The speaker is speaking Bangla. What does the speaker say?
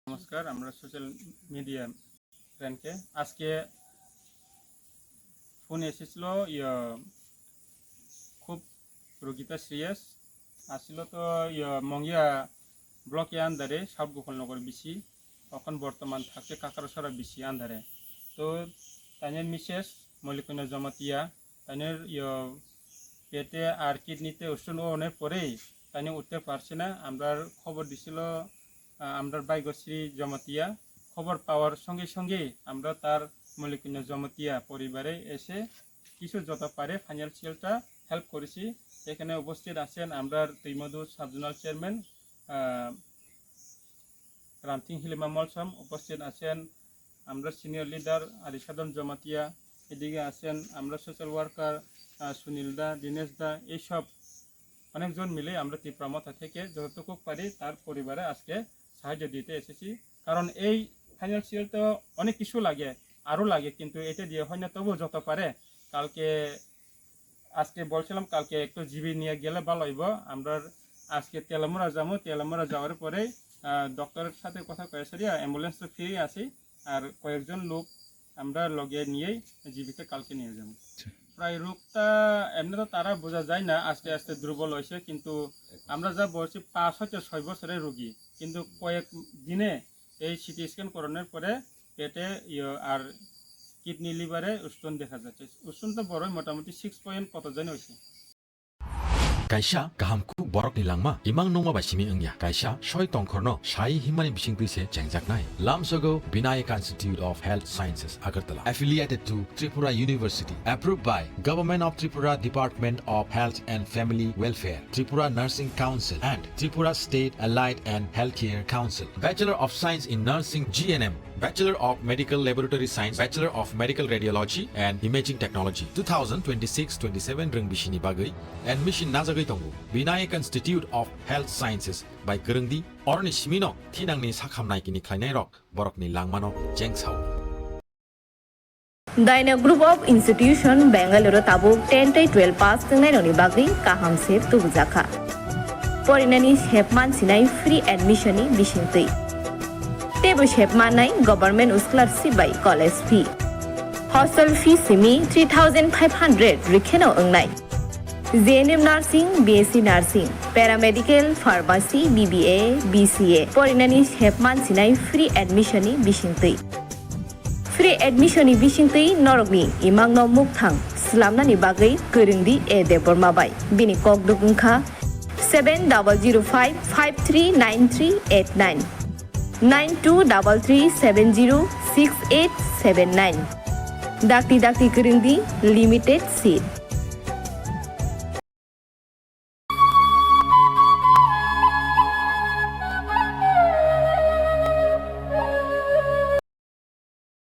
নমস্কার, আমরা সোশ্যাল মিডিয়া ফ্রেন্ডকে আজকে ফোন এসেছিল খুব রোগীটা সিরিয়াস আসছিল তো মঙ্গিয়া ব্লকে আন্দারে সাউথ গোপালনগর বিসি এখন বর্তমান থাকে কাকারসরা বিসি আন্দারে তো তাইনের মিসেস মল্লিকন্যা জমাতিয়া তাইনের পেটে আর কিডনিতে ওষুধ ওনের পরেই তাইনে উঠতে পারছে না। আমরা খবর দিছিল আমরা বাইগশ্রী জমাতিয়া খবর পাওয়ার সঙ্গে সঙ্গে আমরা তার মল্লিকন্যা জমাতিয়া পরিবারে এসে কিছু যত পারে ফাইন্যান্সিয়ালটা হেল্প করেছি। এখানে উপস্থিত আছেন আমরা তৈমধু সাবজোনাল চেয়ারম্যান রামথিং হিলিমা মলসম, উপস্থিত আছেন আমরা সিনিয়র লিডার আরিসাদন জমাতিয়া, এদিকে আছেন আমরা সোশ্যাল ওয়ার্কার সুনীল দা, দীনেশ দা, এইসব অনেকজন মিলে আমরা ত্রিপুরামথা থেকে যতটুকু পারি তার পরিবারে আজকে সাহায্য দিতে এসেছি। কারণ এই ফাইন্যান্সিয়াল তো অনেক কিছু লাগে, আরও লাগে, কিন্তু এটা দিয়ে হয় না, তবু যত পারে আজকে বলছিলাম কালকে একটু জিবি নিয়ে গেলে ভালো হইব। আমরা আজকে তেলামুড়া যাবো, তেলামুড়া যাওয়ার পরে ডক্টরের সাথে কথা কয়েছে অ্যাম্বুলেন্স তো ফ্রি আছে, আর কয়েকজন লোক আমরা লগে নিয়েই জিবিতে কালকে নিয়ে যাবো। প্রায় রোগটা এমনি তো তারা বোঝা যায় না, আস্তে আস্তে দুর্বল হয়েছে, কিন্তু আমরা যা বলছি 5 হয়তো 6 বছরের রোগী, কিন্তু কয়েক দিনে এই সিটি স্ক্যান করানোর পরে পেটে আর কিডনি লিভারে উষ্ণ দেখা যাচ্ছে। উষ্ণ তো বড়ই মোটামুটি 6 পয়েন্ট কত জানি হয়েছে। Kaisa gahamku borok ni langma imang nongma basimi engya kaisa soi tongkhorno sai himani bising tuise chengjaknai lamsogo Vinayaka Institute of Health Sciences Agartala affiliated to Tripura University, approved by Government of Tripura Department of Health and Family Welfare, Tripura Nursing Council and Tripura State Allied and Healthcare Council. Bachelor of Science in Nursing GNM, Bachelor of Medical Laboratory Science, Bachelor of Medical Radiology and Imaging Technology 2026-27 reng bisini bagai admission najagai tongo Vinayaka Institute of Health Sciences by Gerengdi orni simino thinangni sakhamnai kini khlainai rok borokni langmano jengsau. Daina Group of Institution Bangalore Tabu 10-12 pass tengai roni bagai kaham sep tu bujaka. Porinani hepman sinai free admission ni bisintui. Tebo hepmanai government scholarship by college fee. Hostel fee simi 3,500 rikheno engnai. JNM Nursing, BSc Nursing, Paramedical, Pharmacy, BBA, BCA. Porinani hepman sinai free admission ni bisintui. Free admission ni bisintui norogni imang no mukthang slamna ni bagai Gerengdi e debormabai. Bini kok dukungkha 7005539389 9233706879. Dakti Gerengdi Limited Seat.